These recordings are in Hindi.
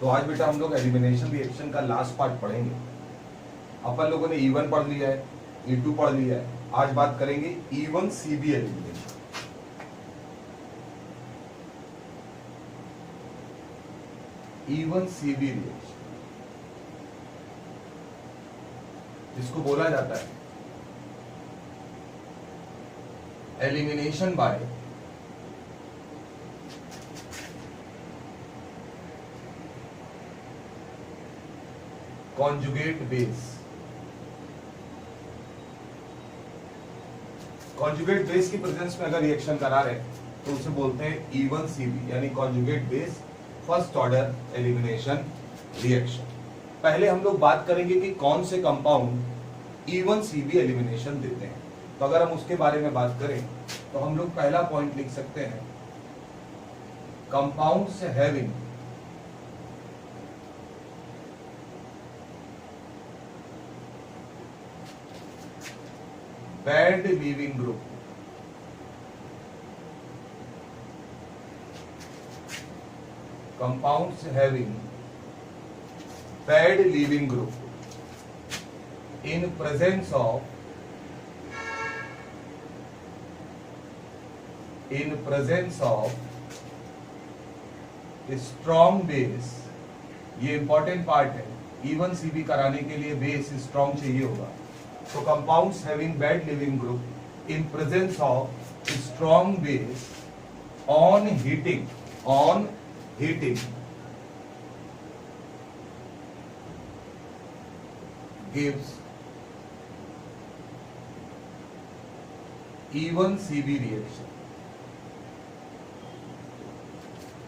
तो आज बेटा हम लोग एलिमिनेशन रिएक्शन का लास्ट पार्ट पढ़ेंगे। अपन लोगों ने E1 पढ़ लिया है, E2 पढ़ लिया है, आज बात करेंगे E1CB एलिमिनेशन। E1CB रिएक्शन जिसको बोला जाता है elimination by conjugate base. Conjugate base की प्रेजेंस में अगर रिएक्शन करा रहे तो उसे बोलते हैं E1CB यानी conjugate base first order elimination reaction. पहले हम लोग बात करेंगे कि कौन से कंपाउंड E1CB एलिमिनेशन देते हैं। तो अगर हम उसके बारे में बात करें तो हम लोग पहला पॉइंट लिख सकते हैं compounds having bad leaving group. Compounds having bad leaving group in presence of strong base। ये इंपॉर्टेंट पार्ट है, E1CB कराने के लिए बेस स्ट्रॉन्ग चाहिए होगा। तो compounds having bad leaving group in presence of strong base on heating gives E1CB reaction.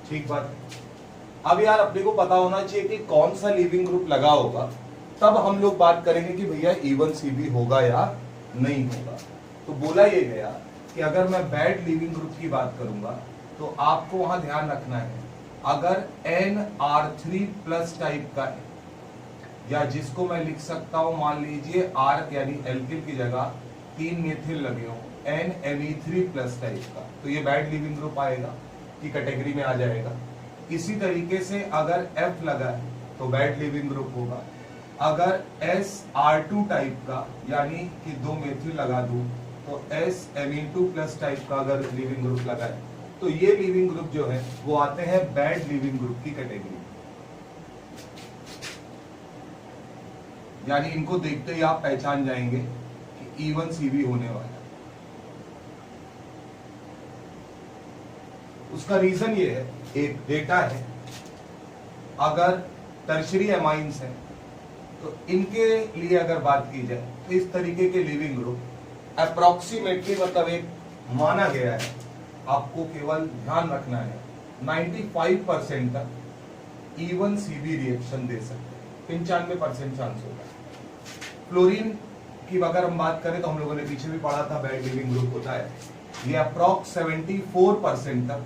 ठीक बात है। अब यार अपने को पता होना चाहिए कि कौन सा लिविंग ग्रुप लगा होगा, तब हम लोग बात करेंगे कि भैया E1CB होगा या नहीं होगा। तो बोला ये गया कि अगर मैं बैड लिविंग ग्रुप की बात करूंगा तो आपको वहां ध्यान रखना है, अगर NR3 प्लस टाइप का है या जिसको मैं लिख सकता हूं मान लीजिए R यानी एल्किल की जगह 3 मेथिल लगे हो NMe3 प्लस टाइप का, तो ये बैड लिविंग ग्रुप आएगा की कैटेगरी में आ जाएगा। इसी तरीके से अगर F लगा है तो बैड लिविंग ग्रुप होगा। अगर SR2 टाइप का यानी कि 2 मेथिल लगा दूं तो SMe2 प्लस टाइप का अगर लिविंग ग्रुप लगा है तो ये लिविंग ग्रुप जो है वो आते हैं बैड लिविंग ग्रुप की कैटेगरी। यानी इनको देखते ही आप पहचान जाएंगे कि E1CB होने वाला है। उसका रीजन ये है, एक डेटा है, अगर टर्शरी एमाइंस हैं तो इनके लिए अगर बात की जाए तो इस तरीके के लिविंग ग्रुप अप्रोक्सीमेटली मतलब एक माना गया है, आपको केवल ध्यान रखना है 95% तक E1CB रिएक्शन दे सकते हैं, 95% चांस होगा। फ्लोरीन की अगर हम बात करें तो हम लोगों ने पीछे भी पढ़ा था बैड लिविंग ग्रुप होता है, ये अप्रोक्स 74% तक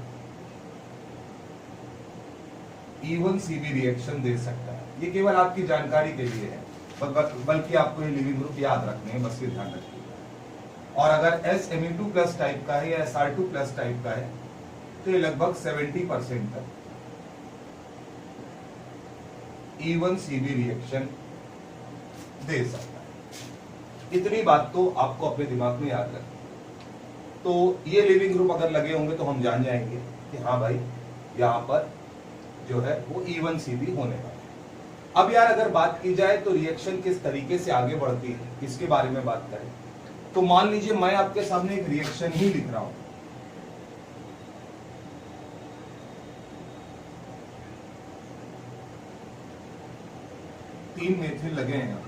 E1CB रिएक्शन दे सकता है। ये केवल आपकी जानकारी के लिए है, बल्कि आपको ये लिविंग ग्रुप याद रखने हैं, बस ये ध्यान रखिए। और अगर SMe2 प्लस टाइप का है या SR2 प्लस टाइप का है तो ये लगभग 70% तक E1CB रिएक्शन दे सकता है। इतनी बात तो आपको अपने दिमाग में याद रखनी। तो ये लिविंग ग्रुप अगर लगे होंगे तो हम जान जाएंगे कि हाँ भाई यहाँ पर जो है वो E1CB होने वाला है। अब यार अगर बात की जाए तो रिएक्शन किस तरीके से आगे बढ़ती है, इसके बारे में बात करें तो मान लीजिए मैं आपके सामने एक रिएक्शन ही लिख रहा हूं। तीन मेथिल लगे हैं यहाँ,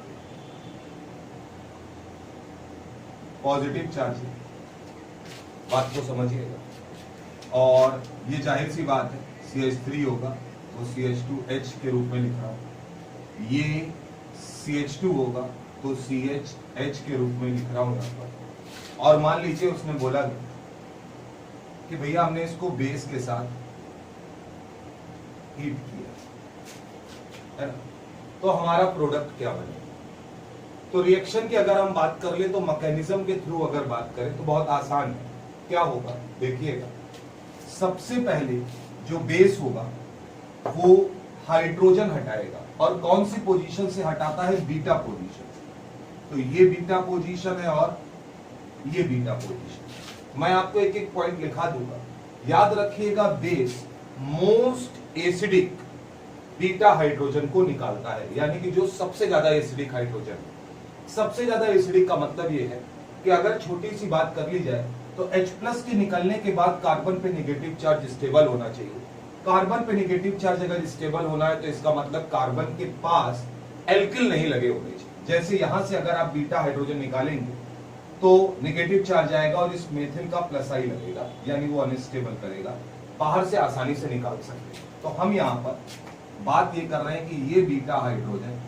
पॉजिटिव चार्ज है, बात को समझिएगा। और ये जाहिर सी बात है CH3 होगा तो CH2H के रूप में लिख रहा हूं, ये CH2 होगा तो CHH के रूप में लिख रहा हूं यहाँ पर। और मान लीजिए उसने बोला कि भैया हमने इसको बेस के साथ हीट किया है ना, तो हमारा प्रोडक्ट क्या बनेगा। तो रिएक्शन की अगर हम बात कर ले तो मैकेनिज्म के थ्रू अगर बात करें तो बहुत आसान है। क्या होगा देखिएगा, सबसे पहले जो बेस होगा वो हाइड्रोजन हटाएगा। और कौन सी पोजीशन से हटाता है? बीटा पोजीशन से। तो ये बीटा पोजीशन है और ये बीटा पोजीशन। मैं आपको एक एक पॉइंट लिखा दूंगा, याद रखिएगा। Base most acidic beta hydrogen को निकालता है, यानी कि जो सबसे ज्यादा एसिडिक हाइड्रोजन है। सबसे ज्यादा एसिडिक का मतलब ये है कि अगर छोटी सी बात कर ली जाए तो H+ के निकलने के बाद कार्बन पे नेगेटिव चार्ज स्टेबल होना चाहिए। कार्बन पे नेगेटिव चार्ज अगर स्टेबल होना है तो इसका मतलब कार्बन के पास एल्किल नहीं लगे होने चाहिए। जैसे यहां से अगर आप बीटा हाइड्रोजन निकालेंगे तो नेगेटिव चार्ज आएगा और इस मेथिल का प्लस आई लगेगा, यानी वो अनस्टेबल करेगा, बाहर से आसानी से निकाल सकते हैं। तो हम यहाँ पर बात ये कर रहे हैं कि ये बीटा हाइड्रोजन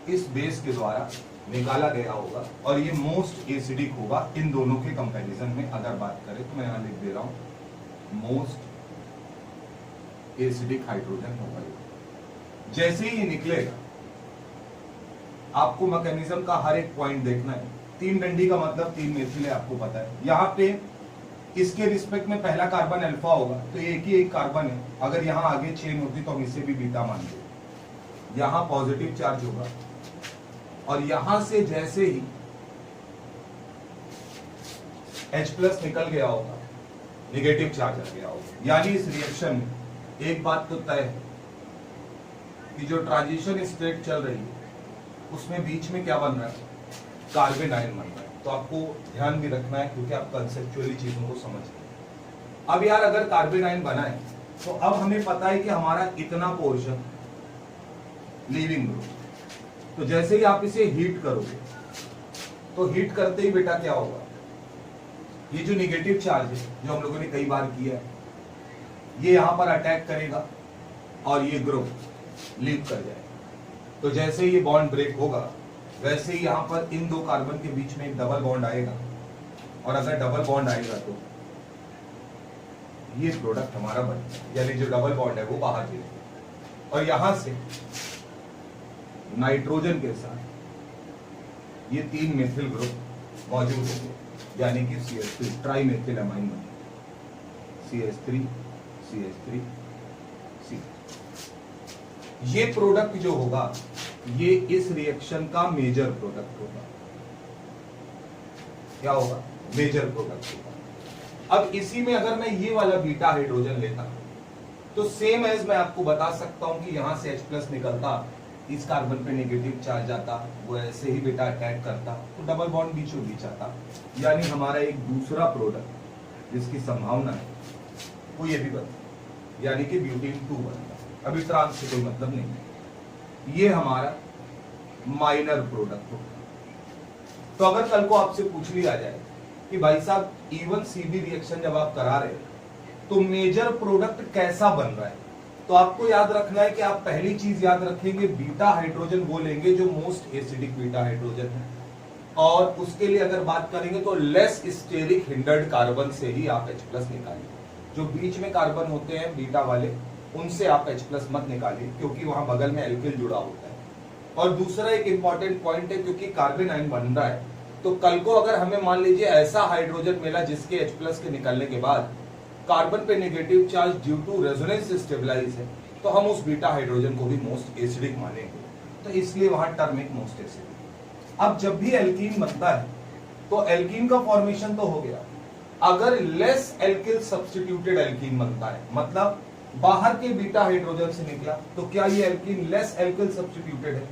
इस बेस के द्वारा निकाला गया होगा और ये मोस्ट एसिडिक होगा इन दोनों के कंपैरिजन में। अगर बात करें तो मैं यहां लिख दे रहा हूं मोस्ट एसिडिक हाइड्रोजन होगा। जैसे ही ये निकलेगा, आपको मैकेनिज्म का हर एक पॉइंट देखना है। 3 डंडी का मतलब 3 मेथिल है, आपको पता है। यहाँ पे इसके रिस्पेक्ट में पहला कार्बन अल्फा होगा, तो एक ही एक कार्बन है। अगर यहाँ आगे चेन होती तो हम इसे भी बीटा मानते। यहाँ पॉजिटिव चार्ज होगा और यहां से जैसे ही H+ निकल गया होगा, नेगेटिव चार्ज आ गया होगा। यानी इस रिएक्शन में एक बात तो तय है कि जो ट्रांजिशन स्टेट चल रही है उसमें बीच में क्या बन रहा है? कार्बन आयन बन रहा है। तो आपको ध्यान भी रखना है क्योंकि आप कंसेप्चुअली चीजों को समझ रहे हैं। अब यार अगर कार्बन आयन बना है तो अब हमें पता है कि हमारा इतना पोर्शन लीविंग ग्रुप। तो जैसे ही आप इसे हीट करोगे तो हीट करते ही बेटा क्या होगा? ये जो नेगेटिव चार्ज है जो हम लोगों ने कई बार किया है, ये यहां पर अटैक करेगा और ये ग्रुप लीव कर जाएगा। तो जैसे ही ये बॉन्ड ब्रेक होगा वैसे ही यहां पर इन दो कार्बन के बीच में एक डबल बॉन्ड आएगा और अगर डबल बॉन्ड आएगा तो ये प्रोडक्ट हमारा बन जाएगा, यानी जो डबल बॉन्ड है वो बाहर गिरेगा और यहां से नाइट्रोजन के साथ ये 3 मेथिल ग्रुप मौजूद होंगे, यानी कि CH3 ट्राई मेथिल अमाइन बनेगा। CH3 CH3 C। ये प्रोडक्ट जो होगा ये इस रिएक्शन का मेजर प्रोडक्ट होगा। क्या होगा? मेजर प्रोडक्ट होगा। अब इसी में अगर मैं ये वाला बीटा हाइड्रोजन लेता तो सेम एज मैं आपको बता सकता हूं कि यहां से H+ निकलता, इस कार्बन पे नेगेटिव चार्ज आता, वो ऐसे ही बेटा अटैक करता तो डबल बॉन्ड बीचों बीच आता, यानी हमारा एक दूसरा प्रोडक्ट जिसकी संभावना है वो ये भी बनता, यानी कि ब्यूटेन 2 बनता। अभी ट्रांस से कोई मतलब नहीं है, ये हमारा माइनर प्रोडक्ट होगा। तो अगर कल को आपसे पूछ लिया जाए कि भाई साहब E1CB रिएक्शन जब आप करा रहे तो मेजर प्रोडक्ट कैसा बन रहा है, तो आपको याद रखना है कि आप पहली चीज याद रखेंगे बीटा हाइड्रोजन वो लेंगे जो मोस्ट एसिडिक बीटा हाइड्रोजन है, और उसके लिए अगर बात करेंगे तो लेस स्टेरिक हिंडर्ड कार्बन से ही आप H+ निकालिए। जो बीच में कार्बन होते हैं बीटा वाले उनसे आप H+ मत निकालिए क्योंकि वहां बगल में एल्किल जुड़ा होता है। और दूसरा एक इंपॉर्टेंट पॉइंट है, क्योंकि कार्बन आयन बन रहा है तो कल को अगर हमें मान लीजिए ऐसा हाइड्रोजन मिला जिसके H+ के निकलने के बाद कार्बन पे negative charge due to resonance stabilize है तो हम उस बीटा हाइड्रोजन को भी मोस्ट एसिडिक मानेंगे। तो इसलिए वहां टर्म एक मोस्ट एसिडिक। अब जब भी एल्कीन बनता है तो एल्कीन का फॉर्मेशन तो हो गया, अगर लेस एल्किल सब्स्टिट्यूटेड एल्कीन बनता है, मतलब बाहर के बीटा हाइड्रोजन से निकला, तो क्या ये एल्कीन लेस एल्किल सब्स्टिट्यूटेड है?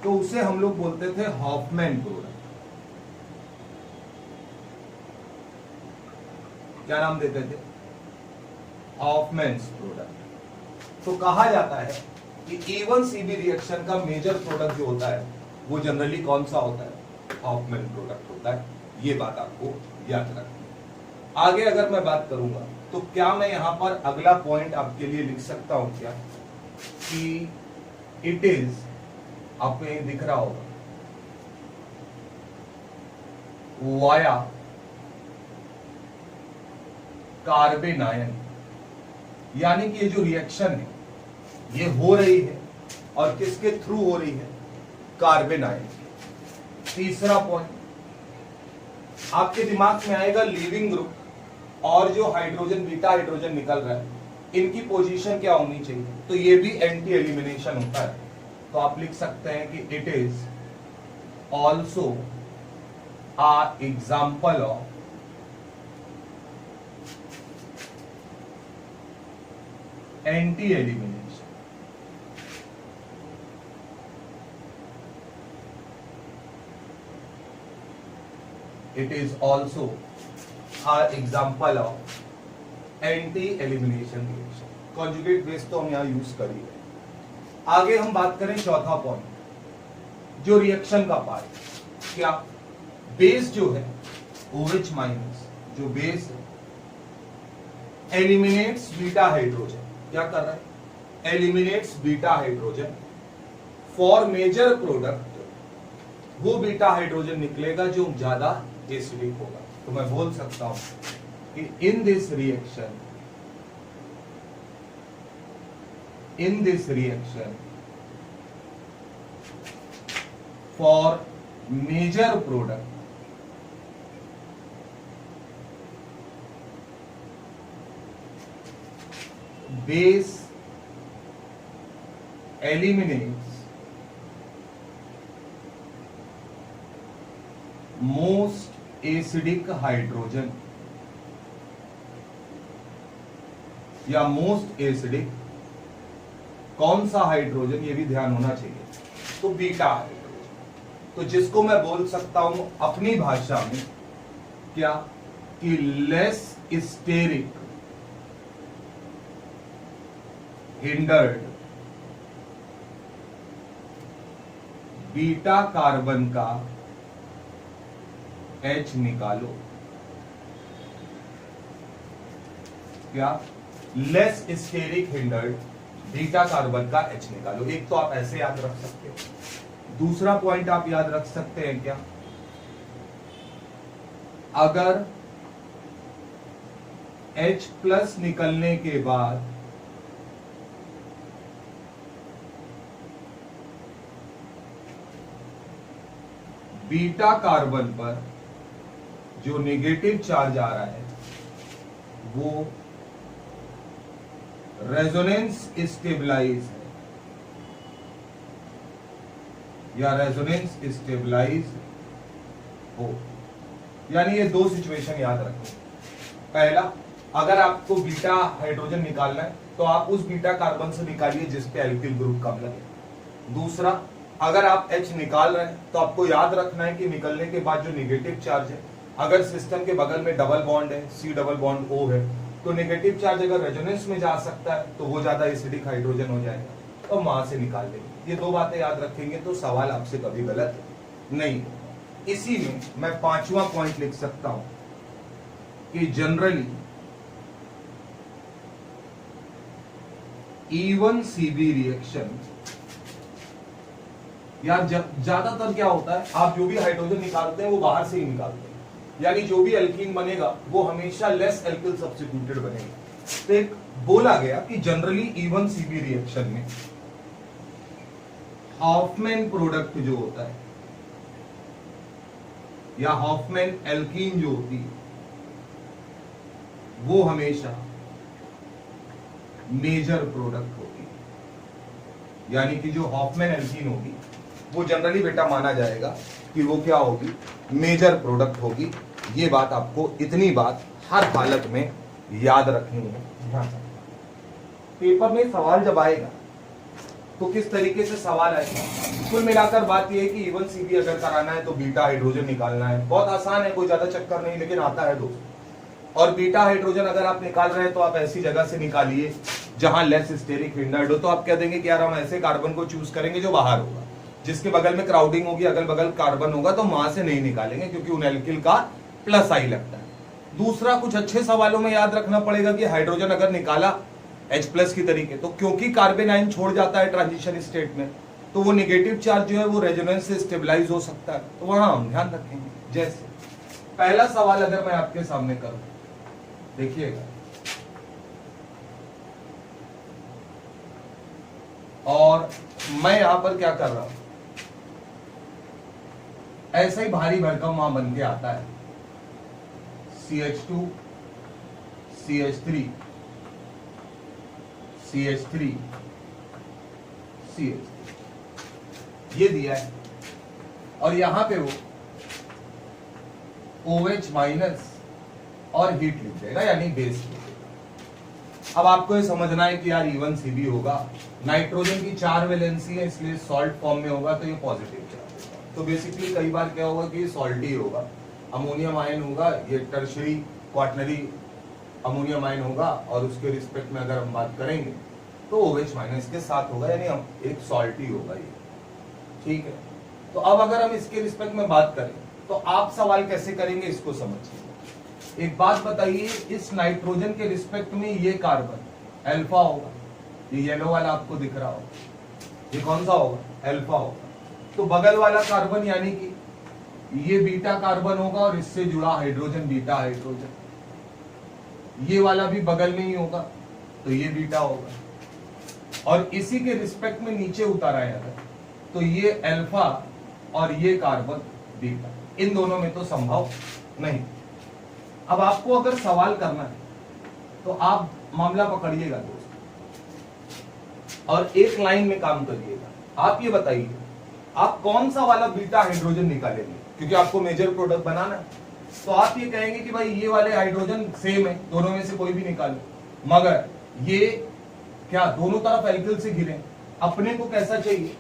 तो उसे हम लोग बोलते थे हॉफमैन प्रोडक्ट। क्या नाम देते थे? हॉफमैन्स प्रोडक्ट। तो कहा जाता है कि E1CB रिएक्शन का मेजर प्रोडक्ट जो होता है वो जनरली कौन सा होता है? हॉफमैन प्रोडक्ट होता है। ये बात आपको याद रखनी है। आगे अगर मैं बात करूंगा तो क्या मैं यहां पर अगला पॉइंट आपके लिए लिख सकता हूं क्या कि इट इज, आपको ये दिख रहा होगा, वाया कार्बन आयन, यानी कि ये जो रिएक्शन है ये हो रही है और किसके थ्रू हो रही है? Carbon ion. तीसरा पॉइंट आपके दिमाग में आएगा लीविंग ग्रुप और जो हाइड्रोजन बीटा हाइड्रोजन निकल रहा है इनकी पोजीशन क्या होनी चाहिए, तो ये भी एंटी एलिमिनेशन होता है। तो आप लिख सकते हैं कि it is also a example of anti elimination. It is also an example of anti-elimination reaction. Conjugate base तो हम यहाँ यूज करिए। आगे हम बात करें चौथा पॉइंट, जो रिएक्शन का पार्ट, क्या बेस जो है OH माइनस, जो बेस है एलिमिनेट्स बीटा हाइड्रोजन। क्या कर रहा है? Eliminates beta hydrogen for major product. वो बीटा हाइड्रोजन निकलेगा जो ज्यादा एसिडिक होगा। तो मैं बोल सकता हूं कि in this reaction for major product base eliminates most acidic hydrogen या मोस्ट एसिडिक कौन सा हाइड्रोजन, ये भी ध्यान होना चाहिए। तो बीटा हाइड्रोजन, तो जिसको मैं बोल सकता हूं अपनी भाषा में क्या, कि less steric hindered beta carbon का H निकालो। क्या? Less steric hindered beta carbon का H निकालो। एक तो आप ऐसे याद रख सकते हो। दूसरा पॉइंट आप याद रख सकते हैं क्या, अगर H प्लस निकलने के बाद बीटा कार्बन पर जो नेगेटिव चार्ज आ रहा है वो रेजोनेंस स्टेबलाइज है या रेजोनेंस स्टेबलाइज हो। यानी ये दो सिचुएशन याद रखें। पहला, अगर आपको बीटा हाइड्रोजन निकालना है तो आप उस बीटा कार्बन से निकालिए जिस पे एल्किल ग्रुप कम लगे। दूसरा, अगर आप H निकाल रहे हैं तो आपको याद रखना है कि निकलने के बाद जो नेगेटिव चार्ज है, अगर सिस्टम के बगल में डबल बॉन्ड है, C डबल बॉन्ड O है, तो नेगेटिव चार्ज अगर रेजोनेंस में जा सकता है तो वो ज्यादा एसिडिक हाइड्रोजन हो जाएगा, तो वहां से निकाल देंगे। ये दो बातें याद रखेंगे तो सवाल आपसे कभी गलत नहीं होगा। इसी में मैं पांचवा पॉइंट लिख सकता हूं कि जनरली E1CB रिएक्शन, यार ज्यादातर क्या होता है, आप जो भी हाइड्रोजन निकालते हैं वो बाहर से ही निकालते हैं, यानी जो भी एल्कीन बनेगा वो हमेशा लेस एल्किल सब्स्टिट्यूटेड बनेगा। तो एक बोला गया कि जनरली E1CB रिएक्शन में हॉफमैन प्रोडक्ट जो होता है या हॉफमैन एल्कीन जो होती है वो हमेशा मेजर प्रोडक्ट होती है। यानी कि जो हॉफमैन एल्कीन होगी वो जनरली बेटा माना जाएगा कि वो क्या होगी, मेजर प्रोडक्ट होगी। ये बात आपको, इतनी बात हर हालत में याद रखनी है। पेपर में सवाल जब आएगा तो किस तरीके से सवाल आएगा, कुल मिलाकर बात यह है कि E1CB अगर कराना है तो बीटा हाइड्रोजन निकालना है, बहुत आसान है, कोई ज्यादा चक्कर नहीं, लेकिन आता है दोस्तों। और बीटा हाइड्रोजन अगर आप निकाल रहे हैं तो आप ऐसी जगह से निकालिए जहां लेस स्टेरिक हिंडर्ड हो। तो आप कह देंगे कि यार हम ऐसे कार्बन को चूज करेंगे जो बाहर होगा, जिसके बगल में क्राउडिंग होगी, अगल बगल कार्बन होगा, तो वहां से नहीं निकालेंगे क्योंकि उन एल्किल का प्लस आई लगता है। दूसरा, कुछ अच्छे सवालों में याद रखना पड़ेगा कि हाइड्रोजन अगर निकाला H प्लस की तरीके, तो क्योंकि कार्बन आयन छोड़ जाता है ट्रांजिशन स्टेट में, तो वो नेगेटिव चार्ज जो है वो रेजोनेंस से स्टेबलाइज हो सकता है, तो वहां हम ध्यान रखेंगे। जैसे पहला सवाल अगर मैं आपके सामने करूं, देखिएगा, और मैं यहां पर क्या कर रहा हूं, ऐसा ही भारी भरकम वहां बन के आता है CH2 CH3 CH3 CH3 ये दिया है, और यहां पे वो OH माइनस और हीट लिख देगा, यानी बेस लिख देगा। अब आपको ये समझना है कि यार E1CB होगा, नाइट्रोजन की 4 वैलेंसी है इसलिए सॉल्ट फॉर्म में होगा, तो ये पॉजिटिव चार्ज होगा। तो बेसिकली कई बार क्या होगा कि ये सॉल्टी होगा, अमोनियम आयन होगा, ये टर्शरी क्वाटनरी अमोनियम आयन होगा, और उसके रिस्पेक्ट में अगर हम बात करेंगे तो OH माइनस के साथ होगा, यानी हम एक सॉल्टी होगा ये, ठीक है। तो अब अगर हम इसके रिस्पेक्ट में बात करें तो आप सवाल कैसे करेंगे इसको समझिए। एक बात बताइए, इस नाइट्रोजन के रिस्पेक्ट में ये कार्बन अल्फा होगा, ये येलो वाला आपको दिख रहा होगा, ये कौन सा होगा? अल्फा होगा। तो बगल वाला कार्बन यानी कि ये बीटा कार्बन होगा, और इससे जुड़ा हाइड्रोजन बीटा हाइड्रोजन, ये वाला भी बगल में ही होगा, तो ये बीटा होगा। और इसी के रिस्पेक्ट में नीचे उतारा है अगर, तो ये अल्फा और ये कार्बन बीटा, इन दोनों में तो संभव नहीं। अब आपको अगर सवाल करना है तो आप मामला पकड़िएगा दोस्त, और एक लाइन में काम करिएगा। आप ये बताइए आप कौन सा वाला बीटा हाइड्रोजन निकालेंगे, क्योंकि आपको मेजर प्रोडक्ट बनाना है। तो आप ये कहेंगे कि भाई ये वाले हाइड्रोजन सेम है, दोनों में से कोई भी निकालो, मगर ये क्या दोनों तरफ एल्किल से घिरे, अपने को कैसा चाहिए?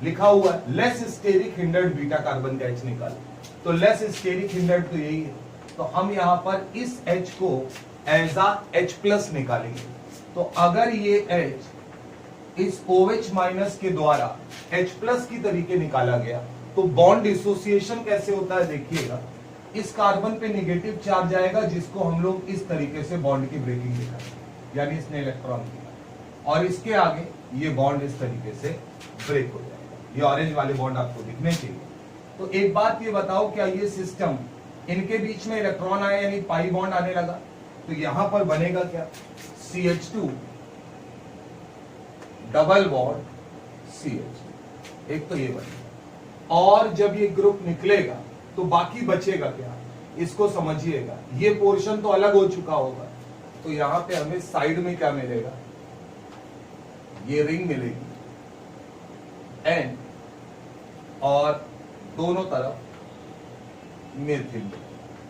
लिखा हुआ है less steric hindered beta carbon का H निकालो, तो लेस स्टेरिक हिंडर्ड तो यही है, तो हम यहां पर इस H को एज आ H+ निकालेंगे। तो अगर ये H इस OH माइनस के द्वारा H+ की तरीके निकाला गया, तो बॉन्ड डिसोसिएशन कैसे होता है देखिएगा। इस कार्बन पे नेगेटिव चार्ज आएगा, जिसको हम लोग इस तरीके से बॉन्ड की ब्रेकिंग दिखाएंगे, यानी इसने इलेक्ट्रॉन दिया, और इसके आगे ये बॉन्ड इस तरीके से ब्रेक हो जाएगा। ये ऑरेंज वाले बॉन्ड आपको दिखने चाहिए। तो एक बात ये बताओ, क्या ये सिस्टम, इनके बीच में इलेक्ट्रॉन आया यानी पाई बॉन्ड आने लगा, तो यहां पर बनेगा क्या? CH2 डबल बॉन्ड CH, एक तो ये बनेगा, और जब ये ग्रुप निकलेगा तो बाकी बचेगा क्या? इसको समझिएगा, ये पोर्शन तो अलग हो चुका होगा, तो यहां पे हमें साइड में क्या मिलेगा? ये रिंग मिलेगी एंड, और दोनों तरफ मिथिल,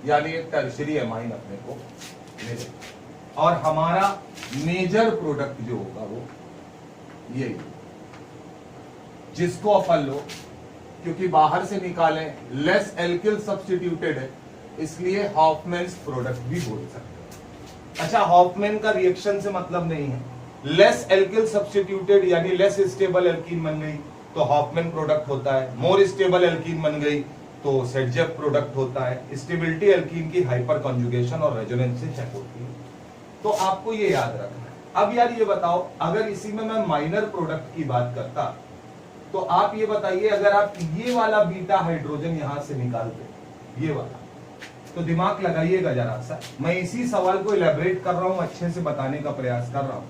यानी एक टर्शरी एमाइन अपने को मिलेगा। और हमारा मेजर प्रोडक्ट जो होगा वो ये, जिसको अपन लो, क्योंकि बाहर से निकालें, लेस एल्किल सब्स्टिट्यूटेड है, इसलिए हॉफमैन्स प्रोडक्ट भी बोल सकते हैं। अच्छा, हॉफमैन का रिएक्शन से मतलब नहीं है, लेस एल्किल सब्स्टिट्यूटेड यानी लेस स्टेबल एल्कीन बन गई तो हॉफमैन प्रोडक्ट होता है, मोर स्टेबल एल्कीन बन गई तो सेडजेफ प्रोडक्ट होता है। स्टेबिलिटी एल्कीन की हाइपर कॉन्जुगेशन और रेजोनेंस से चेक होती है, तो आपको ये याद रखना है। अब यार ये बताओ, अगर इसी में मैं माइनर प्रोडक्ट की बात करता, तो आप ये बताइए, अगर आप ये वाला बीटा हाइड्रोजन यहां से निकालते, ये वाला, तो दिमाग लगाइएगा जरा सा, मैं इसी सवाल को इलेबरेट कर रहा हूं, अच्छे से बताने का प्रयास कर रहा हूं,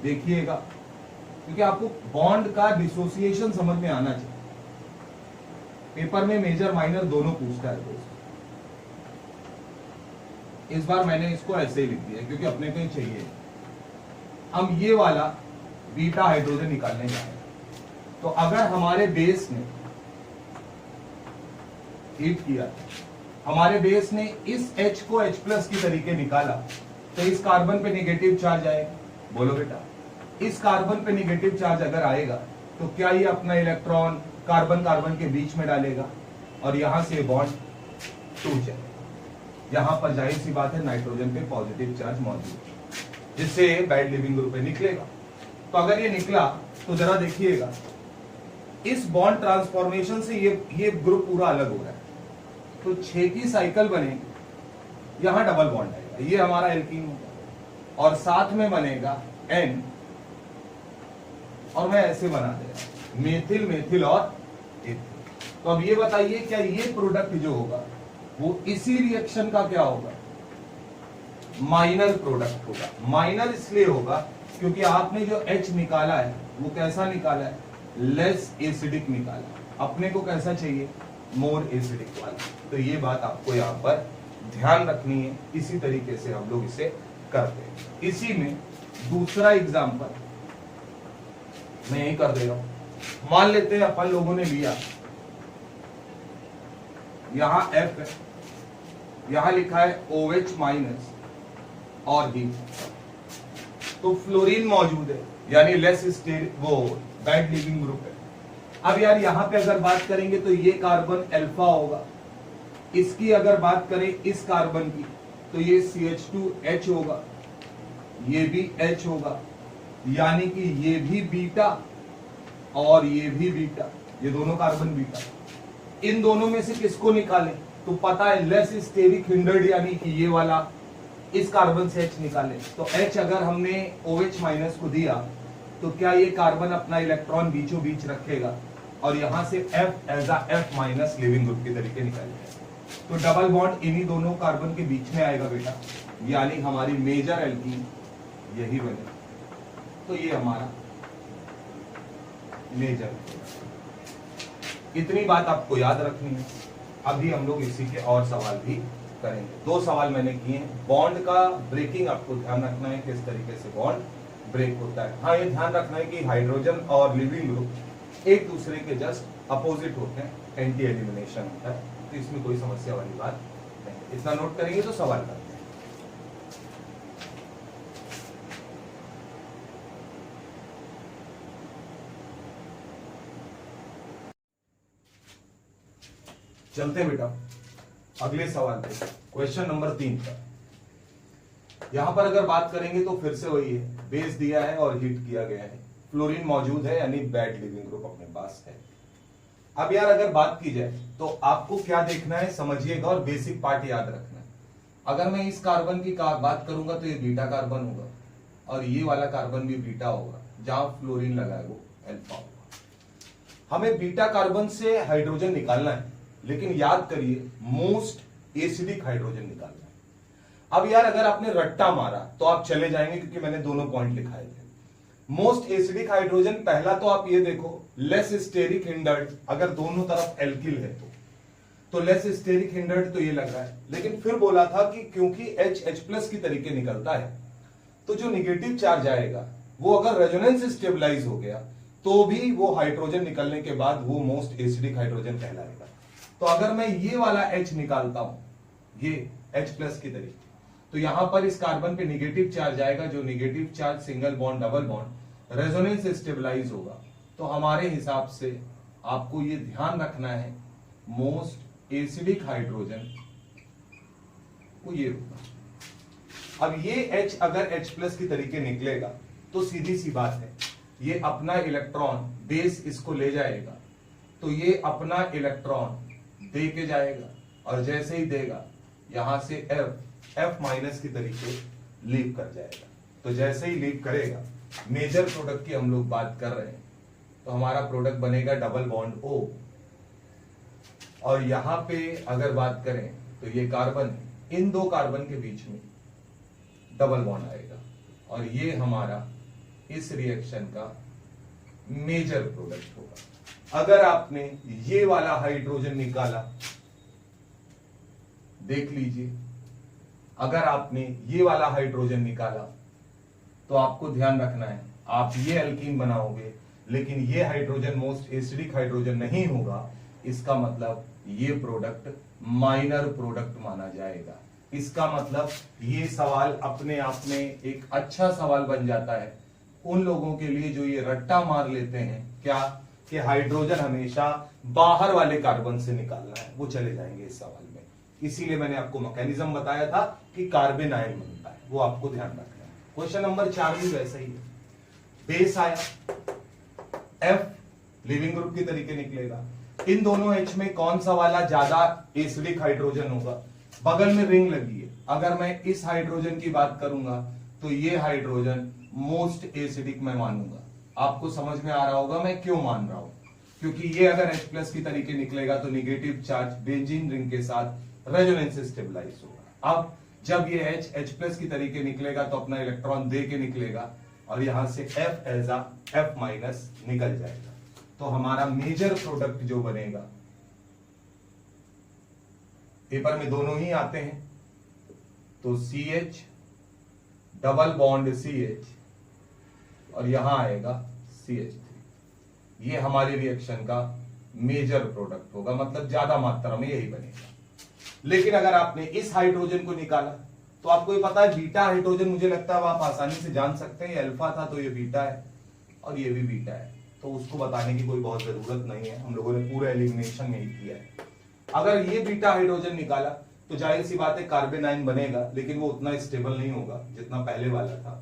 देखिएगा, क्योंकि आपको बॉन्ड का डिसोसिएशन समझ में आना चाहिए। पेपर में मेजर माइनर दोनों पूछता है दोस्त, इस बार मैंने इसको ऐसे ही लिख दिया क्योंकि अपने को ही चाहिए। हम ये वाला बीटा हाइड्रोजन निकालने जा रहे हैं, तो अगर हमारे बेस ने हीट किया, हमारे बेस ने इस H को H+ की तरीके निकाला, तो इस कार्बन पे नेगेटिव चार्ज आएगा। बोलो बेटा, इस कार्बन पे नेगेटिव चार्ज अगर आएगा तो क्या ये अपना इलेक्ट्रॉन कार्बन कार्बन के बीच में डालेगा, और यहां से बॉन्ड टूट जाएगा। यहां पर जाहिर सी बात है नाइट्रोजन पे पॉजिटिव चार्ज मौजूद है, जिससे बैड लिविंग ग्रुप पे निकलेगा। तो अगर ये निकला तो जरा देखिएगा, इस बॉन्ड ट्रांसफॉर्मेशन से ये ग्रुप पूरा अलग हो रहा है, तो 6 की साइकिल बनेगी, यहां डबल बॉन्ड आएगा, ये हमारा एल्कीन होगा, और साथ में बनेगा N, और मैं ऐसे बना देगा मेथिल मेथिल और एथिल। तो अब ये बताइए, क्या ये प्रोडक्ट जो होगा वो इसी रिएक्शन का क्या होगा? माइनर प्रोडक्ट होगा। माइनर इसलिए होगा क्योंकि आपने जो H निकाला है वो कैसा निकाला है? लेस एसिडिक निकाला। अपने को कैसा चाहिए? मोर एसिडिक वाला। तो ये बात आपको यहाँ पर ध्यान रखनी है, इसी तरीके से हम लोग इसे करते हैं। इसी में दूसरा एग्जांपल मैं यही कर दे रहा हूं। मान लेते हैं अपन लोगों ने लिया, यहां F है, यहां लिखा है OH माइनस और हीट, तो फ्लोरीन मौजूद है, यानी लेस स्टेट वो बैड लीविंग ग्रुप है। अब यार यहां पे अगर बात करेंगे तो ये कार्बन अल्फा होगा, इसकी अगर बात करें इस कार्बन की तो ये CH2H होगा, ये भी H होगा, यानी कि ये भी बीटा और ये भी बीटा, ये दोनों कार्बन बीटा। इन दोनों में से किसको निकालें तो पता है लेस स्टेरिक हिंडर्ड, यानी कि ये वाला इस कार्बन से H निकालें तो H अगर हमने OH माइनस को दिया तो क्या ये कार्बन अपना इलेक्ट्रॉन बीचों बीच रखेगा और यहां से F as F minus leaving group के तरीके निकालेंगे, तो डबल बॉन्ड इन्हीं दोनों कार्बन के बीच में आएगा बेटा, यानी हमारी मेजर एल्कीन यही बनेगा। तो ये हमारा मेजर, इतनी बात आपको याद रखनी है। अभी हम लोग इसी के और सवाल भी करेंगे। 2 सवाल मैंने किए हैं। बॉन्ड का ब्रेकिंग आपको ध्यान रखना है, किस तरीके से बॉन्ड ब्रेक होता है। हाँ, ये ध्यान रखना है कि हाइड्रोजन और लिविंग ग्रुप एक दूसरे के जस्ट अपोजिट होते हैं, एंटी एलिमिनेशन होता है, तो इसमें कोई समस्या वाली बात नहीं। इतना नोट करेंगे तो सवाल करते हैं। चलते बेटा अगले सवाल पे, क्वेश्चन नंबर 3 का। यहां पर अगर बात करेंगे तो फिर से वही है, बेस दिया है और हीट किया गया है, फ्लोरीन मौजूद है, यानी बैड लिविंग ग्रुप अपने पास है। अब यार अगर बात की जाए तो आपको क्या देखना है, समझिएगा और बेसिक पार्ट याद रखना है। अगर मैं इस कार्बन की बात करूंगा तो ये बीटा कार्बन होगा और ये वाला कार्बन भी बीटा होगा, जहां फ्लोरीन लगा है वो अल्फा होगा। हमें बीटा कार्बन से हाइड्रोजन निकालना है, लेकिन याद करिए मोस्ट एसिडिक हाइड्रोजन निकालना है। अब यार अगर आपने रट्टा मारा तो आप चले जाएंगे, क्योंकि मैंने दोनों पॉइंट लिखाए थे। मोस्ट एसिडिक हाइड्रोजन, पहला तो आप ये देखो लेस स्टेरिक हिंडर्ड, अगर दोनों तरफ एल्किल है तो लेस स्टेरिक हिंडर्ड तो ये लग रहा है, लेकिन फिर बोला था कि क्योंकि H प्लस की तरीके निकलता है तो जो निगेटिव चार्ज आएगा वो अगर रेजोनेंस स्टेबलाइज हो गया तो भी वो हाइड्रोजन निकलने के बाद वो मोस्ट एसिडिक हाइड्रोजन कहलाएगा। तो अगर मैं ये वाला H निकालता हूं, ये H प्लस की तरीके, तो यहां पर इस कार्बन पे निगेटिव चार्ज आएगा, जो negative charge single bond double bond resonance stabilize होगा। तो हमारे हिसाब से आपको ये ध्यान रखना है मोस्ट एसिडिक हाइड्रोजन वो ये होगा। अब ये H अगर H प्लस की तरीके निकलेगा तो सीधी सी बात है, ये अपना इलेक्ट्रॉन बेस इसको ले जाएगा, तो ये अपना इलेक्ट्रॉन दे के जाएगा और जैसे ही देगा यहां से F माइनस की तरीके लीव कर जाएगा। तो जैसे ही लीव करेगा, मेजर प्रोडक्ट की हम लोग बात कर रहे हैं, तो हमारा प्रोडक्ट बनेगा डबल बॉन्ड O, और यहां पे अगर बात करें तो ये कार्बन है, इन दो कार्बन के बीच में डबल बॉन्ड आएगा और ये हमारा इस रिएक्शन का मेजर प्रोडक्ट होगा। अगर आपने ये वाला हाइड्रोजन निकाला, देख लीजिए, अगर आपने ये वाला हाइड्रोजन निकाला तो आपको ध्यान रखना है, आप ये एल्कीन बनाओगे लेकिन ये हाइड्रोजन मोस्ट एसिडिक हाइड्रोजन नहीं होगा, इसका मतलब ये प्रोडक्ट माइनर प्रोडक्ट माना जाएगा। इसका मतलब ये सवाल अपने आप में एक अच्छा सवाल बन जाता है उन लोगों के लिए जो ये रट्टा मार लेते हैं क्या कि हाइड्रोजन हमेशा बाहर वाले कार्बन से निकालना है, वो चले जाएंगे इस सवाल में। इसीलिए मैंने आपको मैकेनिज्म बताया था कि कार्बन आयन बनता है, वो आपको ध्यान रखना है। क्वेश्चन नंबर 4 भी वैसा ही है, बेस आया, F लिविंग ग्रुप की तरीके निकलेगा, इन दोनों H में कौन सा वाला ज्यादा एसिडिक हाइड्रोजन होगा, बगल में रिंग लगी है, अगर मैं इस हाइड्रोजन की बात करूंगा तो ये हाइड्रोजन मोस्ट एसिडिक मैं मानूंगा। आपको समझ में आ रहा होगा मैं क्यों मान रहा हूं, क्योंकि ये अगर H प्लस की तरीके निकलेगा तो निगेटिव चार्ज बेंजीन रिंग के साथ रेजोनेंस स्टेबलाइज होगा। अब जब ये H प्लस की तरीके निकलेगा तो अपना इलेक्ट्रॉन दे के निकलेगा और यहां से F एज F माइनस निकल जाएगा। तो हमारा मेजर प्रोडक्ट जो बनेगा, पेपर में दोनों ही आते हैं, तो CH डबल बॉन्ड CH और यहां आएगा CH3। ये हमारी रिएक्शन का मेजर प्रोडक्ट होगा, मतलब ज्यादा मात्रा में यही बनेगा। लेकिन अगर आपने इस हाइड्रोजन को निकाला तो आपको ये पता है बीटा हाइड्रोजन, मुझे लगता है आप आसानी से जान सकते हैं, ये अल्फा था तो ये बीटा है और ये भी बीटा है, तो उसको बताने की कोई बहुत जरूरत नहीं है, हम लोगों ने पूरा एलिमिनेशन में ही किया है। अगर ये बीटा हाइड्रोजन निकाला तो जाहिर सी बात है कार्बन आयन बनेगा, लेकिन वो उतना स्टेबल नहीं होगा जितना पहले वाला था,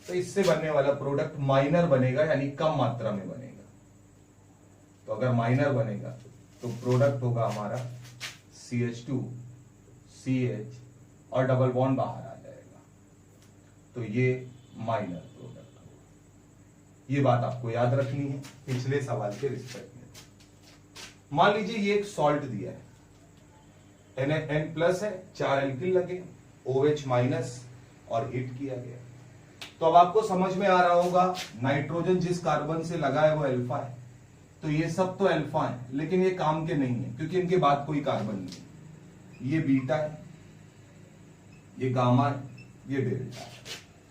तो इससे बनने वाला प्रोडक्ट माइनर बनेगा, यानी कम मात्रा में बनेगा। तो अगर माइनर बनेगा तो प्रोडक्ट होगा हमारा CH2 CH और डबल बॉन्ड बाहर आ जाएगा, तो ये माइनर प्रोडक्ट होगा। ये बात आपको याद रखनी है पिछले सवाल के रिस्पेक्ट में। मान लीजिए ये एक सॉल्ट दिया है, N+ है, 4 एल्किल लगे, OH- और हीट किया गया। तो अब आपको समझ में आ रहा होगा नाइट्रोजन जिस कार्बन से लगा है वो अल्फा है, तो ये सब तो अल्फा है, लेकिन ये काम के नहीं है क्योंकि इनके बाद कोई कार्बन नहीं है। ये बीटा है, ये गामा है, ये डेल्टा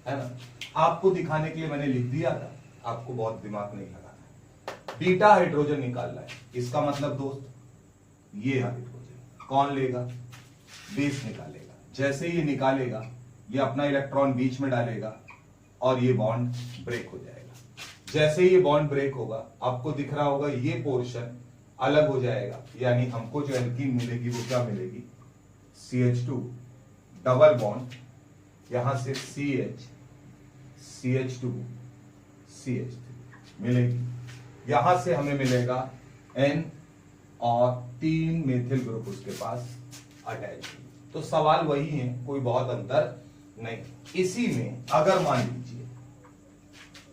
है ना। आपको दिखाने के लिए मैंने लिख दिया था, आपको बहुत दिमाग नहीं लगाना। बीटा हाइड्रोजन निकालना है, इसका मतलब दोस्त ये हाइड्रोजन कौन लेगा, बेस निकालेगा। जैसे ये निकालेगा ये अपना इलेक्ट्रॉन बीच में डालेगा और ये बॉन्ड ब्रेक हो जाएगा। जैसे ये बॉन्ड ब्रेक होगा आपको दिख रहा होगा ये पोर्शन अलग हो जाएगा, यानी हमको जो एल्कीन मिलेगी वो क्या मिलेगी, CH2 डबल बॉन्ड, यहां से CH CH2 CH3 मिलेगी। यहां से हमें मिलेगा N और 3 मेथिल ग्रुप उसके पास अटैच। तो सवाल वही है, कोई बहुत अंतर नहीं। इसी में अगर मान लीजिए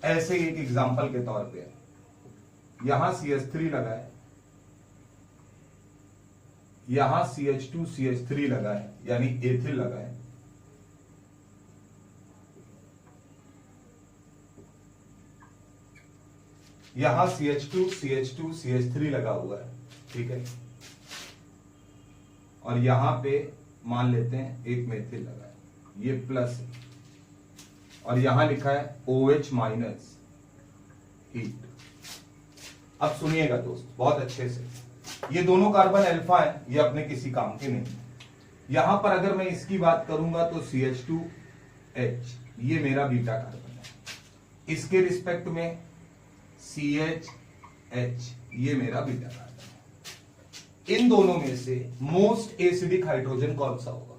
ऐसे एक एग्जांपल के तौर पे यहां CH3 लगा है, यहां CH2 CH3 लगा है, यानी एथिल लगा है, यहां CH2 CH2 CH3 लगा हुआ है, ठीक है, और यहां पे मान लेते हैं एक मेथिल लगा है, ये प्लस है, और यहां लिखा है OH- हीट। अब सुनिएगा दोस्त बहुत अच्छे से, ये दोनों कार्बन अल्फा है, ये अपने किसी काम के नहीं। यहां पर अगर मैं इसकी बात करूंगा तो CH2H ये मेरा बीटा कार्बन है, इसके रिस्पेक्ट में CH ये मेरा बीटा कार्बन है। इन दोनों में से मोस्ट एसिडिक हाइड्रोजन कौन सा होगा?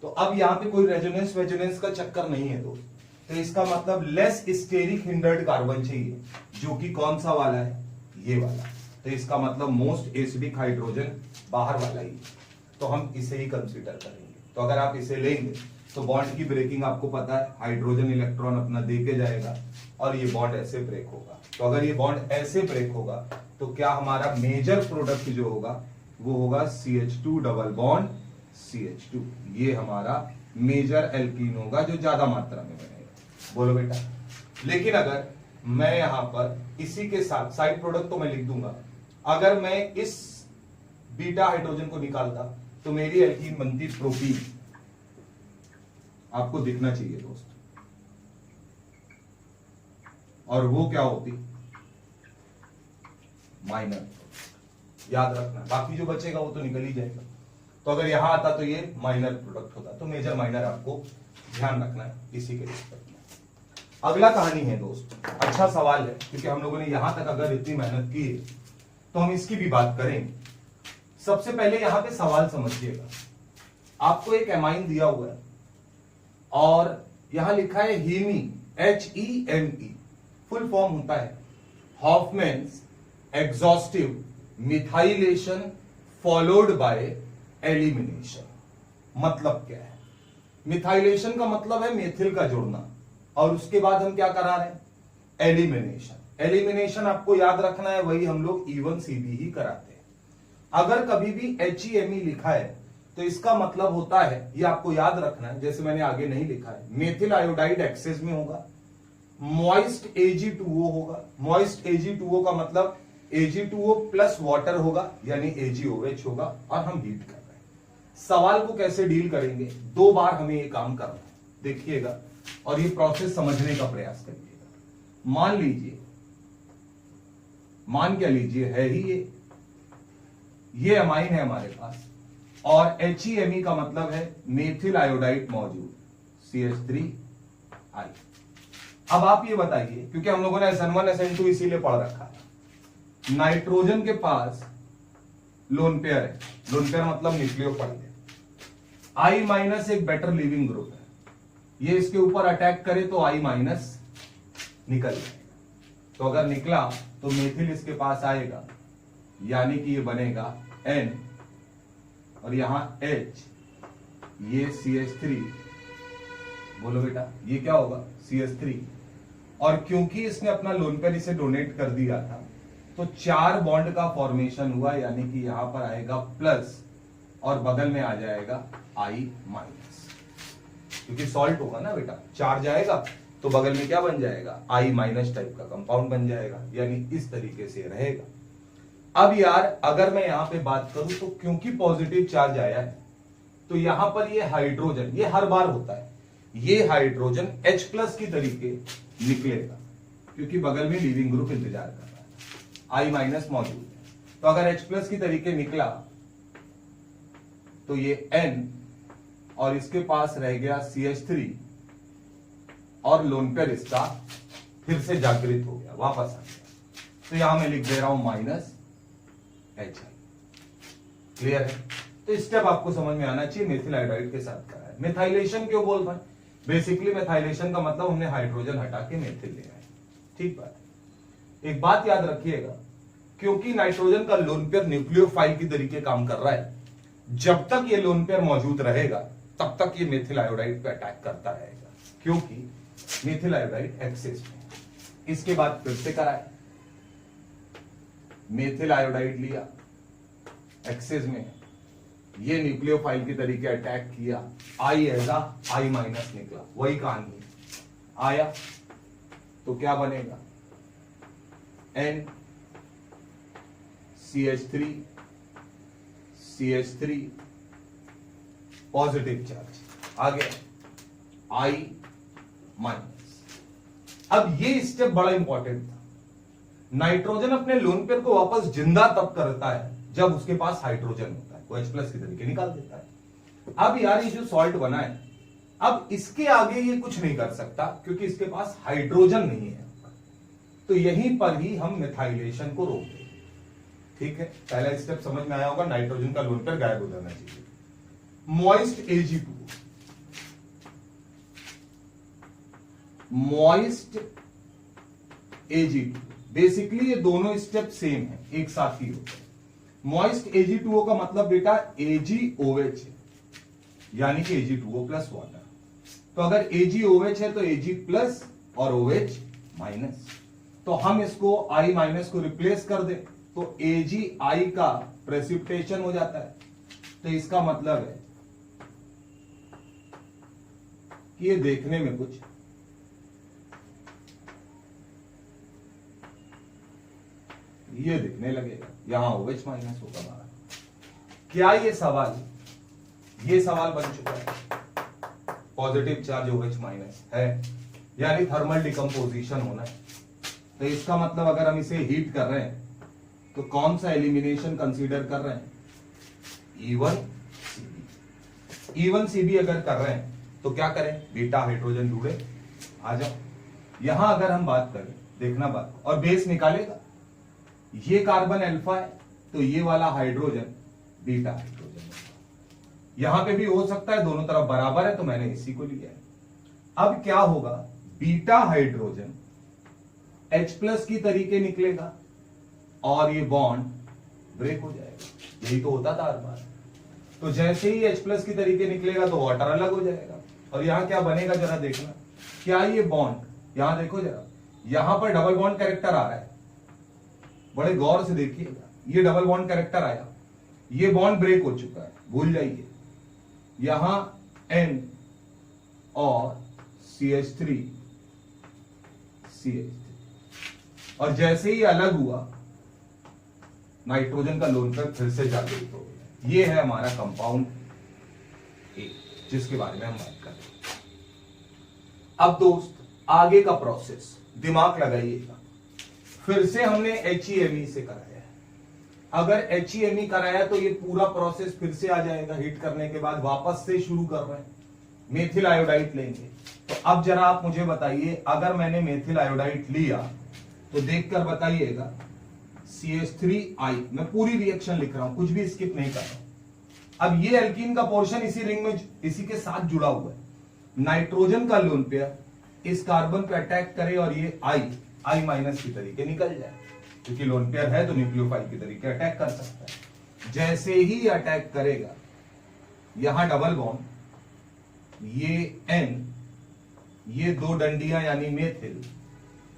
तो अब यहां पे कोई रेजोनेंस वेजोनेंस का चक्कर नहीं है दोस्त, तो इसका मतलब लेस स्टेरिक हिंडर्ड कार्बन चाहिए, जो कि कौन सा वाला है, ये वाला। तो इसका मतलब मोस्ट एसिडिक हाइड्रोजन बाहर वाला ही, तो हम इसे ही कंसीडर करेंगे। तो अगर आप इसे लेंगे तो बॉन्ड की ब्रेकिंग आपको पता है, हाइड्रोजन इलेक्ट्रॉन अपना दे के जाएगा और ये बॉन्ड ऐसे ब्रेक होगा। तो अगर ये बॉन्ड ऐसे ब्रेक होगा तो क्या हमारा मेजर प्रोडक्ट जो होगा वो होगा CH2 डबल बॉन्ड CH2, ये हमारा मेजर एल्कीन होगा जो ज्यादा मात्रा में बनेगा। बोलो बेटा। लेकिन अगर मैं यहां पर इसी के साथ साइड प्रोडक्ट तो मैं लिख दूंगा, अगर मैं इस बीटा हाइड्रोजन को निकालता तो मेरी एल्कीन बनती प्रोपीन। आपको दिखना चाहिए दोस्त, और वो क्या होती, माइनर। याद रखना, बाकी जो बचेगा वो तो निकल ही जाएगा। तो अगर यहां आता तो ये माइनर प्रोडक्ट होता, तो मेजर माइनर आपको ध्यान रखना है इसी के रिस्पेक्ट में। अगला कहानी है दोस्त, अच्छा सवाल है क्योंकि हम लोगों ने यहां तक अगर इतनी मेहनत की है तो हम इसकी भी बात करेंगे। सबसे पहले यहां पे सवाल समझिएगा, आपको एक एमाइन दिया हुआ है और यहां लिखा है हीमी, HEME, फुल फॉर्म होता है Hofmann's exhaustive methylation followed by elimination. मतलब क्या है? मिथाइलेशन का मतलब है मेथिल का जुड़ना, और उसके बाद हम क्या करा रहे हैं, एलिमिनेशन। एलिमिनेशन आपको याद रखना है, वही हम लोग E1CB ही कराते हैं। अगर कभी भी HEME लिखा है तो इसका मतलब होता है, ये आपको याद रखना है, जैसे मैंने आगे नहीं लिखा है, मेथिल आयोडाइड एक्सेस में होगा, मॉइस्ट Ag2O होगा। मॉइस्ट Ag2O का मतलब Ag2O प्लस वाटर होगा, यानी AgOH होगा, और हम हीट कर रहे हैं। सवाल को कैसे डील करेंगे, 2 बार हमें ये काम करना है, देखिएगा और ये प्रोसेस समझने का प्रयास करिएगा। मान लीजिए, मान क्या लीजिए, है ही ये अमाइन है हमारे पास, और HEME का मतलब है मेथिल आयोडाइड मौजूद, CH3I। अब आप ये बताइए, क्योंकि हम लोगों ने SN1 SN2 इसीलिए पढ़ रखा है, नाइट्रोजन के पास लोन पेयर है, लोन पेयर मतलब न्यूक्लियोफाइल है, I माइनस एक बेटर लिविंग ग्रुप है, ये इसके ऊपर अटैक करे तो I माइनस निकल जाएगा। तो अगर निकला तो मेथिल इसके पास आएगा, यानी कि ये बनेगा N और यहां H, ये CH3, बोलो बेटा ये क्या होगा, CH3। और क्योंकि इसने अपना लोन पेयर इसे डोनेट कर दिया था, तो 4 बॉन्ड का फॉर्मेशन हुआ, यानी कि यहां पर आएगा प्लस और बगल में आ जाएगा I माइनस, क्योंकि सॉल्ट होगा ना बेटा, चार्ज आएगा तो बगल में क्या बन जाएगा, I माइनस टाइप का कंपाउंड बन जाएगा, यानी इस तरीके से रहेगा। अब यार अगर मैं यहां पे बात करूं तो क्योंकि पॉजिटिव चार्ज आया है, तो यहां पर ये हाइड्रोजन, ये हर बार होता है, ये हाइड्रोजन H प्लस की तरीके निकलेगा, क्योंकि बगल में लीविंग ग्रुप इंतजार कर रहा है, I माइनस मौजूद है। तो अगर H प्लस की तरीके निकला तो ये N और इसके पास रह गया CH3 और लोन पेयर इसका फिर से जागृत हो गया, वापस आ गया। तो यहां मैं लिख दे रहा हूं माइनस HI। क्लियर है? तो स्टेप आपको समझ में आना चाहिए, मेथिल आयोडाइड के साथ करा है। मेथाइलेशन क्यों बोल रहे हैं? बेसिकली मेथाइलेशन का मतलब हमने हाइड्रोजन हटा के मेथिल ले आए। ठीक बात। एक बात याद रखिएगा, क्योंकि नाइट्रोजन का लोन पेयर न्यूक्लियोफाइल की तरीके काम कर रहा है, जब तक ये लोन पेयर मौजूद रहेगा तब तक ये मेथिल आयोडाइड पे अटैक करता रहेगा, क्योंकि मेथिल आयोडाइड एक्सेस में। इसके बाद फिर से कराए, मेथिल आयोडाइड लिया, एक्सेस में, ये न्यूक्लियोफाइल की तरीके अटैक किया, I एजा I माइनस निकला, वही कहानी आया तो क्या बनेगा, N CH3 CH3 positive charge आ गया, I माइनस। अब ये स्टेप बड़ा इंपॉर्टेंट था। नाइट्रोजन अपने लोन पेयर को वापस जिंदा तब करता है जब उसके पास हाइड्रोजन होता है, वो H प्लस की तरीके निकाल देता है। अब यार ये जो सॉल्ट बना है, अब इसके आगे ये कुछ नहीं कर सकता, क्योंकि इसके पास हाइड्रोजन नहीं है, तो यहीं पर ही हम मिथाइलेशन को रोक देंगे। ठीक है, पहला स्टेप समझ में आया होगा, नाइट्रोजन का लोन पेयर गायब हो जाना चाहिए। Moist Ag2, moist Ag2, basically ये दोनों स्टेप सेम है, एक साथ ही होते हैं। मॉइस्ट Ag2O का मतलब बेटा AgOH है, यानी कि Ag2O प्लस वाटर। तो अगर AgOH है तो Ag प्लस और OH माइनस, तो हम इसको I माइनस को रिप्लेस कर दे तो AgI का प्रेसिपिटेशन हो जाता है। तो इसका मतलब है कि ये देखने में कुछ ये दिखने लगेगा, यहां OH माइनस होगा हमारा। क्या ये सवाल बन चुका है, पॉजिटिव चार्ज OH माइनस है, यानी थर्मल डिकम्पोजिशन होना है। तो इसका मतलब अगर हम इसे हीट कर रहे हैं तो कौन सा एलिमिनेशन कंसीडर कर रहे हैं, E1CB अगर कर रहे हैं तो क्या करें, बीटा हाइड्रोजन जुड़े, आ जाओ। यहां अगर हम बात करें, देखना बात, और बेस निकालेगा, ये कार्बन अल्फा है तो ये वाला हाइड्रोजन बीटा हाइड्रोजन, यहां पे भी हो सकता है, दोनों तरफ बराबर है तो मैंने इसी को लिया है। अब क्या होगा, बीटा हाइड्रोजन H प्लस की तरीके निकलेगा और ये बॉन्ड ब्रेक हो जाएगा, यही तो होता था हर बार। तो जैसे ही H प्लस की तरीके निकलेगा तो वाटर अलग हो जाएगा, और यहां क्या बनेगा जरा देखना, क्या ये बॉन्ड, यहां देखो जरा, यहां पर डबल बॉन्ड कैरेक्टर आ रहा है, बड़े गौर से देखिएगा, ये डबल बॉन्ड कैरेक्टर आया, ये बॉन्ड ब्रेक हो चुका है, भूल जाइए। यहां N और CH3 और जैसे ही अलग हुआ नाइट्रोजन का लोन पेयर फिर से जागृत हो गया। ये है हमारा कंपाउंड ए, जिसके बारे में हम बात कर रहे हैं। अब दोस्त आगे का प्रोसेस दिमाग लगाइएगा, फिर से हमने HEME से कराया है। अगर HEME कराया तो ये पूरा प्रोसेस फिर से आ जाएगा, हीट करने के बाद वापस से शुरू कर रहे हैं, मेथिल आयोडाइड लेंगे। तो अब जरा आप मुझे बताइए, अगर मैंने मेथिल आयोडाइड लिया तो देखकर बताइएगा CH3I, मैं पूरी रिएक्शन लिख रहा हूं, कुछ भी स्किप नहीं कर रहा हूं। अब ये एल्कीन का पोर्शन इसी रिंग में इसी के साथ जुड़ा हुआ है, नाइट्रोजन का लोन पेयर इस कार्बन पे अटैक करे और ये I माइनस की तरीके निकल जाए, क्योंकि लोन पेयर है तो न्यूक्लियोफाइल की तरीके अटैक कर सकता है। जैसे ही अटैक करेगा, यहां डबल बॉन्ड, ये N, ये दो डंडियां यानी मेथिल,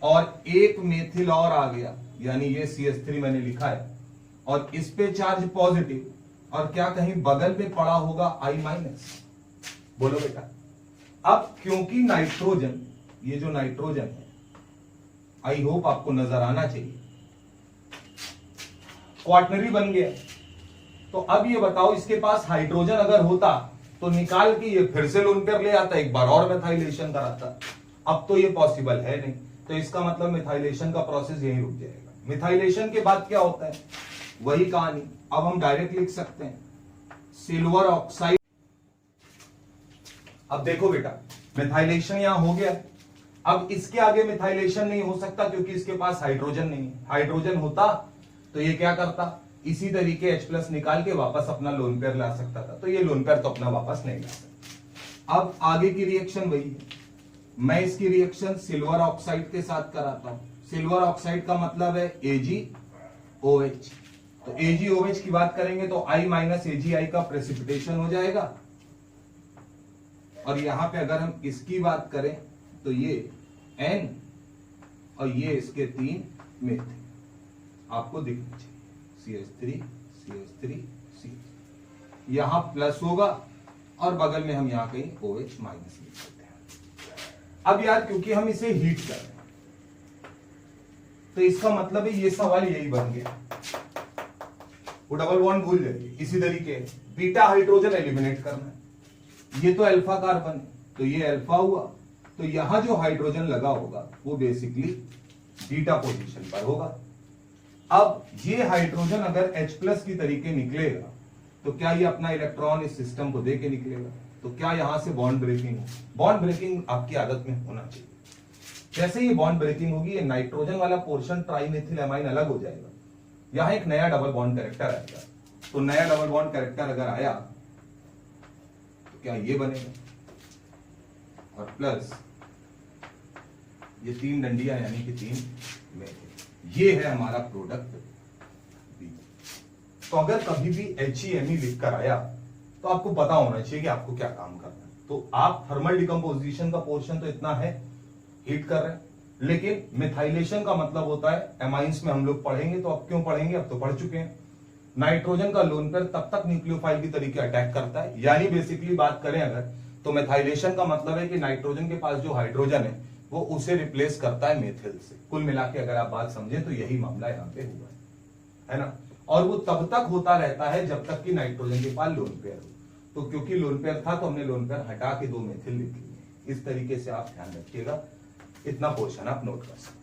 और एक मेथिल और आ गया यानी ये CH3 मैंने लिखा है, और इस पे चार्ज पॉजिटिव, और क्या कहीं बगल में पड़ा होगा I माइनस। बोलो बेटा। अब क्योंकि नाइट्रोजन, ये जो नाइट्रोजन है, आई होप आपको नजर आना चाहिए, क्वाटनरी बन गया। तो अब ये बताओ, इसके पास हाइड्रोजन अगर होता तो निकाल के ये फिर से लोन पेयर ले आता, एक बार और मेथाइलेशन कराता। अब तो ये पॉसिबल है नहीं, तो इसका मतलब मिथाइलेशन का प्रोसेस यहीं रुक जाएगा। मिथाइलेशन के बाद क्या होता है, वही कहानी। अब हम डायरेक्ट लिख सकते हैं सिल्वर ऑक्साइड। अब देखो बेटा, मिथाइलेशन यहां हो गया, अब इसके आगे मिथाइलेशन नहीं हो सकता क्योंकि इसके पास हाइड्रोजन नहीं है। हाइड्रोजन होता तो ये क्या करता, इसी तरीके H+ निकाल के वापस अपना लोन पेयर ला सकता था, तो ये लोन पेयर तो अपना वापस नहीं ला सकता। अब आगे की रिएक्शन वही है, मैं इसकी रिएक्शन सिल्वर ऑक्साइड के साथ कराता हूं। सिल्वर ऑक्साइड का मतलब है AgOH, तो AgOH की बात करेंगे तो I माइनस AgI का प्रेसिपिटेशन हो जाएगा, और यहां पे अगर हम इसकी बात करें तो ये N और ये इसके 3 मेथिल आपको दिखना चाहिए, CH3 CH3 CH, यहां प्लस होगा और बगल में हम यहां कहीं OH माइनस लिख सकते हैं। अब यार क्योंकि हम इसे हीट कर रहे हैं, तो इसका मतलब है ये सवाल यही बन गया, वो डबल बॉन्ड भूल जाइए। इसी तरीके बीटा हाइड्रोजन एलिमिनेट करना है, ये तो अल्फा कार्बन है तो ये अल्फा हुआ, तो यहां जो हाइड्रोजन लगा होगा वो बेसिकली बीटा पोजीशन पर होगा। अब ये हाइड्रोजन अगर H+ की तरीके निकलेगा तो क्या ये अपना इलेक्ट्रॉन इस सिस्टम को दे के निकलेगा, तो क्या यहां से बॉन्ड ब्रेकिंग हो? बॉन्ड ब्रेकिंग आपकी आदत में होना चाहिए। जैसे ये बॉन्ड ब्रेकिंग होगी, ये नाइट्रोजन वाला पोर्शन ट्राइमेथिल एमाइन अलग हो जाएगा, यहां एक नया डबल बॉन्ड कैरेक्टर आएगा। तो नया डबल बॉन्ड कैरेक्टर अगर आया तो क्या ये बनेगा, और प्लस ये 3 डंडियां यानी कि 3 मेथिल, ये है हमारा प्रोडक्ट B। तो अगर कभी भी HEME लिख कर आया तो आपको पता होना चाहिए कि आपको क्या काम करना है। तो आप थर्मल डिकम्पोजिशन का पोर्शन तो इतना है, हीट कर रहे हैं, लेकिन मिथाइलेशन का मतलब होता है, एमाइंस में हम लोग पढ़ेंगे, तो अब क्यों पढ़ेंगे, अब तो पढ़ चुके हैं। नाइट्रोजन का लोन पेयर तब तक न्यूक्लियोफाइल की तरीके अटैक करता है, यानी बेसिकली बात करें अगर, तो मिथाइलेशन का मतलब है कि नाइट्रोजन के पास जो हाइड्रोजन है वो उसे रिप्लेस करता है मेथिल से। कुल मिला के अगर आप बात समझे तो यही मामला यहाँ पे हुआ है ना। और वो तब तक होता रहता है जब तक कि नाइट्रोजन के पास लोन पेयर हो। तो क्योंकि लोन पेयर था तो हमने लोन पेयर हटा के 2 मेथिल लिख लिए। इस तरीके से आप ध्यान रखिएगा, इतना पोर्शन आप नोट कर सकते हैं।